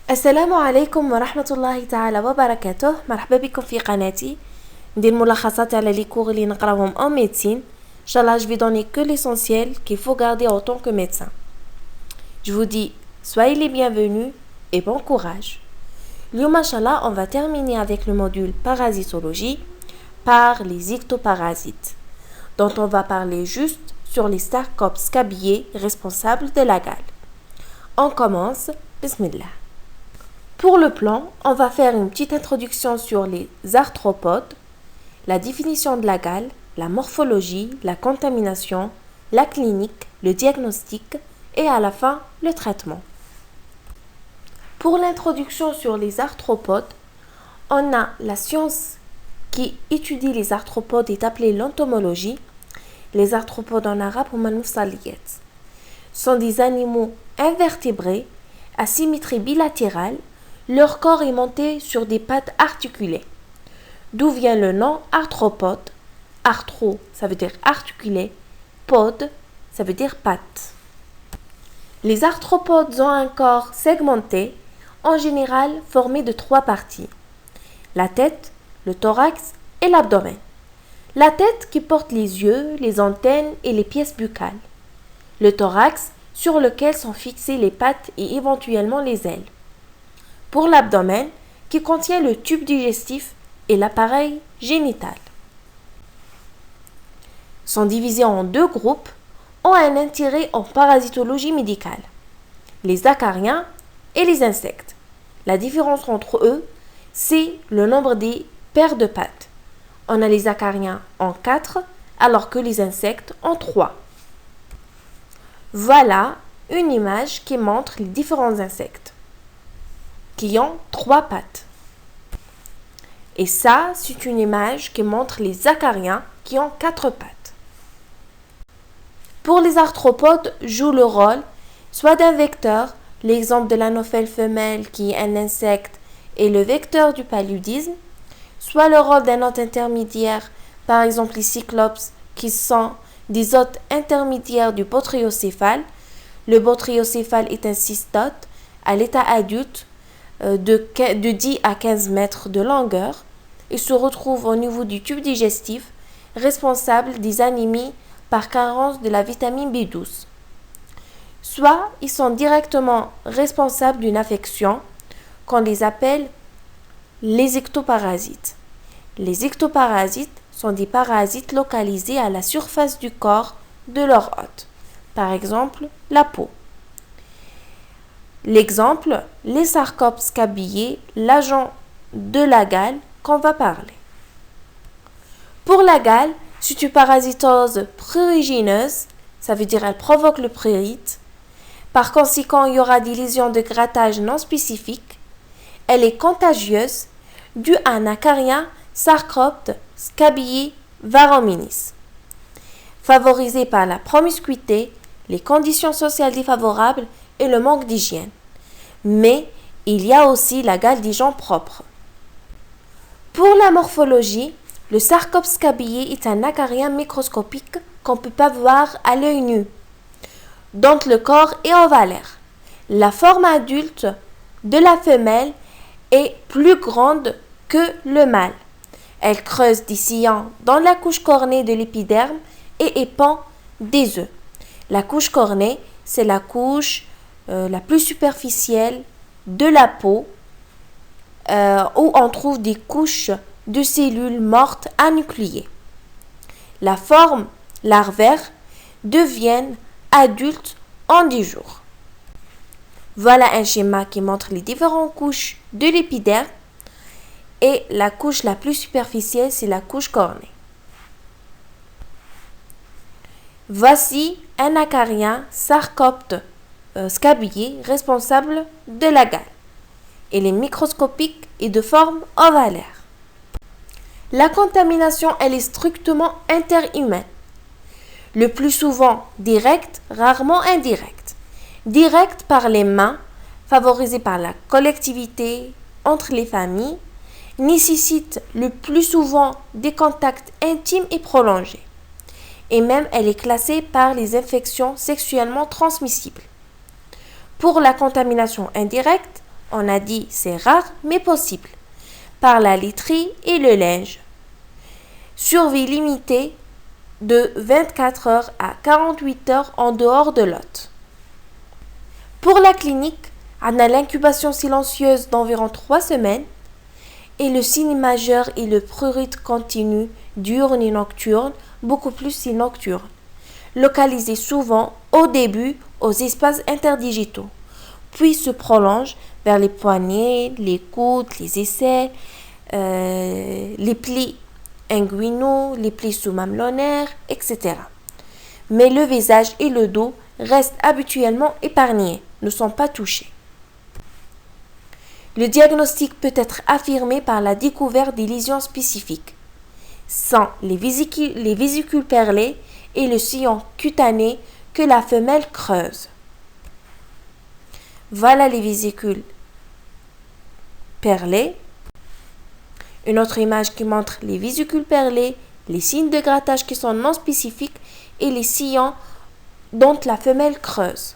السلام عليكم ورحمة الله تعالى وبركاته. مرحبا بكم في قناتي. ندير ملخصات على لي كور اللي نقراوهم en médecine. Inch'Allah, je vais donner que l'essentiel qu'il faut garder en tant que médecin. Je vous dis, soyez les bienvenus et bon courage. اليوم Inch'Allah, on va terminer avec le module parasitologie par les ectoparasites, dont on va parler juste sur les sarcoptes scabillés responsables de la gale. On commence. Bismillah. Pour le plan, on va faire une petite introduction sur les arthropodes, la définition de la gale, la morphologie, la contamination, la clinique, le diagnostic et à la fin, le traitement. Pour l'introduction sur les arthropodes, on a la science qui étudie les arthropodes est appelée l'entomologie. Les arthropodes en arabe sont des animaux invertébrés à symétrie bilatérale. Leur corps est monté sur des pattes articulées. D'où vient le nom arthropode. Arthro, ça veut dire articulé. Pod, ça veut dire patte. Les arthropodes ont un corps segmenté, en général formé de 3 parties. La tête, le thorax et l'abdomen. La tête qui porte les yeux, les antennes et les pièces buccales. Le thorax sur lequel sont fixées les pattes et éventuellement les ailes. Pour l'abdomen, qui contient le tube digestif et l'appareil génital. Sont divisés en 2 groupes, ont un intérêt en parasitologie médicale. Les acariens et les insectes. La différence entre eux, c'est le nombre des paires de pattes. On a les acariens en 4, alors que les insectes en 3. Voilà une image qui montre les différents insectes qui ont 3 pattes. Et ça, c'est une image qui montre les acariens qui ont 4 pattes. Pour les arthropodes, jouent le rôle soit d'un vecteur, l'exemple de l'anophèle femelle qui est un insecte et le vecteur du paludisme, soit le rôle d'un hôte intermédiaire, par exemple les cyclopes qui sont des hôtes intermédiaires du botryocéphale. Le botryocéphale est un cystote à l'état adulte de 10 à 15 mètres de longueur et se retrouve au niveau du tube digestif, responsable des anémies par carence de la vitamine B12. Soit ils sont directement responsables d'une affection qu'on les appelle les ectoparasites. Les ectoparasites sont des parasites localisés à la surface du corps de leur hôte, par exemple la peau. L'exemple, les sarcoptes scabillés, l'agent de la gale qu'on va parler. Pour la gale, c'est une parasitose prurigineuse, ça veut dire elle provoque le prurite. Par conséquent, il y aura des lésions de grattage non spécifiques. Elle est contagieuse due à un acarien sarcopte scabillé varominis. Favorisée par la promiscuité, les conditions sociales défavorables et le manque d'hygiène. Mais il y a aussi la gale des gens propres. Pour la morphologie, le sarcopte scabillé est un acarien microscopique qu'on ne peut pas voir à l'œil nu, dont le corps est ovalaire. La forme adulte de la femelle est plus grande que le mâle. Elle creuse des sillons dans la couche cornée de l'épiderme et épand des œufs. La couche cornée, c'est la couche la plus superficielle de la peau où on trouve des couches de cellules mortes anucléées. La forme larvaire devient adulte en 10 jours. Voilà un schéma qui montre les différentes couches de l'épiderme et la couche la plus superficielle, c'est la couche cornée. Voici un acarien sarcopte scabillé responsable de la gale. Il est microscopique et de forme ovalaire. La contamination, elle est strictement interhumaine. Le plus souvent directe, rarement indirecte. Directe par les mains, favorisée par la collectivité entre les familles, nécessite le plus souvent des contacts intimes et prolongés. Et même elle est classée par les infections sexuellement transmissibles. Pour la contamination indirecte, On a dit c'est rare mais possible. Par la literie et le linge. Survie limitée de 24 heures à 48 heures en dehors de l'hôte. Pour la clinique, on a l'incubation silencieuse d'environ 3 semaines et le signe majeur est le prurite continu diurne et nocturne, beaucoup plus si nocturne, localisé souvent au début aux espaces interdigitaux, puis se prolonge vers les poignets, les coudes, les aisselles, les plis inguinaux, les plis sous-mamelonnaires, etc. Mais le visage et le dos restent habituellement épargnés, ne sont pas touchés. Le diagnostic peut être affirmé par la découverte des lésions spécifiques, sans les vésicules perlées et le sillon cutané que la femelle creuse. Voilà les vésicules perlées. Une autre image qui montre les vésicules perlées, les signes de grattage qui sont non spécifiques et les sillons dont la femelle creuse.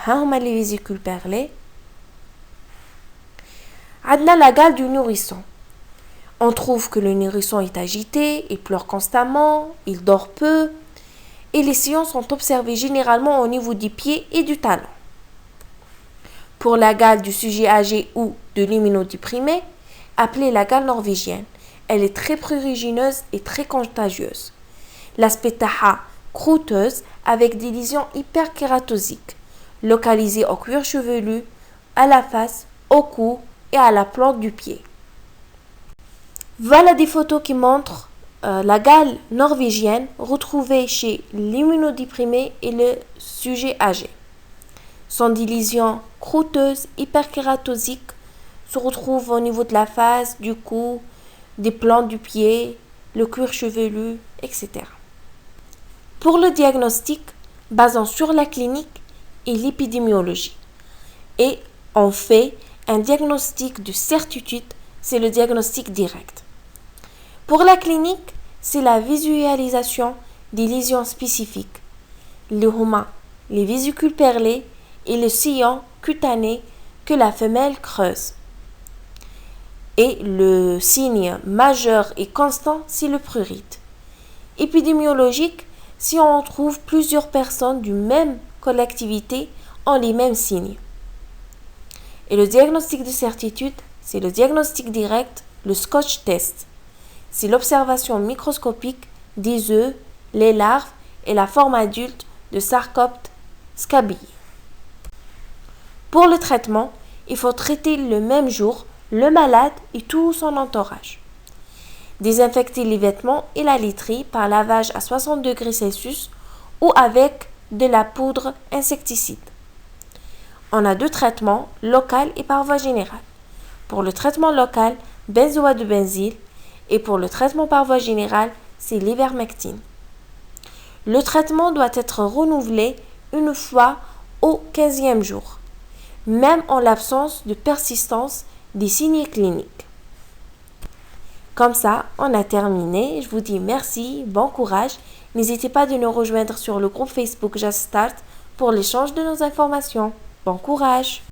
Voilà les vésicules perlées. Adna la gale du nourrisson. On trouve que le nourrisson est agité, il pleure constamment, il dort peu, et les sillons sont observés généralement au niveau des pieds et du talon. Pour la gale du sujet âgé ou de l'immunodéprimé, appelée la gale norvégienne, elle est très prurigineuse et très contagieuse. L'aspect taha, croûteuse, avec des lésions hyperkératosiques, localisées au cuir chevelu, à la face, au cou et à la plante du pied. Voilà des photos qui montrent la gale norvégienne retrouvée chez l'immunodéprimé et le sujet âgé. Sont des lésions croûteuses, hyperkératosiques, se retrouvent au niveau de la face, du cou, des plantes du pied, le cuir chevelu, etc. Pour le diagnostic, basant sur la clinique et l'épidémiologie. Et on fait un diagnostic de certitude, c'est le diagnostic direct. Pour la clinique, c'est la visualisation des lésions spécifiques, les vésicules perlées et le sillon cutané que la femelle creuse. Et le signe majeur et constant, c'est le prurite. Épidémiologique, si on trouve plusieurs personnes du même collectivité ont les mêmes signes. Et le diagnostic de certitude, c'est le diagnostic direct, le Scotch test. C'est l'observation microscopique des œufs, les larves et la forme adulte de Sarcopte scabiei. Pour le traitement, il faut traiter le même jour le malade et tout son entourage. Désinfecter les vêtements et la literie par lavage à 60 degrés Celsius ou avec de la poudre insecticide. On a deux traitements, local et par voie générale. Pour le traitement local, benzoate de benzyle et pour le traitement par voie générale, c'est l'ivermectine. Le traitement doit être renouvelé une fois au 15e jour, même en l'absence de persistance des signes cliniques. Comme ça, on a terminé. Je vous dis merci, bon courage. N'hésitez pas de nous rejoindre sur le groupe Facebook Just Start pour l'échange de nos informations. Bon courage!